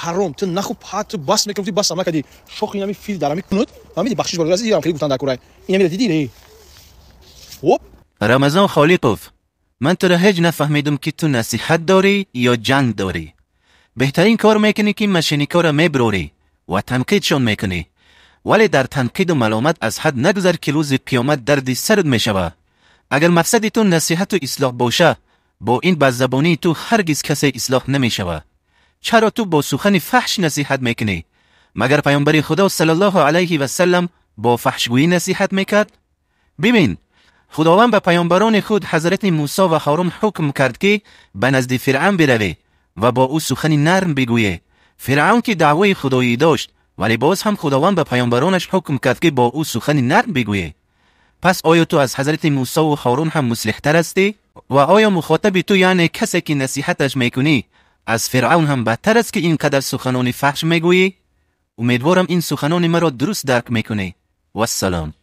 حرام تو نخو پات باس میکنی باس ما کدی شوخ اینمی فیل دارم میکنه فهمیدی بخشش برگازی دیرم خیلی گفتن در کورای اینمی دیدی هوب رمضان خالقوف من تو را هیچ نفهمیدم که تو نصیحت داری یا جنگ داری. بهترین کار میکنی که مشینیکا را میبروری و تنقیدشون میکنی، ولی در تنقید و ملامت از حد نگذر که روز قیامت دردی سرد میشوه. اگر مقصد تو نصیحت و اصلاح باشه، با این بدزبانی تو هرگز کسی اصلاح نمیشوه. چرا تو با سخن فحش نصیحت میکنی؟ مگر پیامبر خدا صلی الله علیه و سلم با فحشگویی نصیحت میکرد؟ ببین، خداوند به پیامبران خود حضرت موسی و هارون حکم کرد که به نزد فرعون بروی و با او سخن نرم بگویه. فرعون که دعوی خدایی داشت، ولی باز هم خداوند به پیامبرانش حکم کرد که با او سخن نرم بگویه. پس آیا تو از حضرت موسی و هارون هم مصلح‌تر هستی؟ و آیا مخاطب تو یعنی کسی که نصیحتش میکنی از فرعون هم بدتر است که اینقدر سخنان فحش میگویی؟ امیدوارم این سخنان مرا درست درک میکنی. و السلام.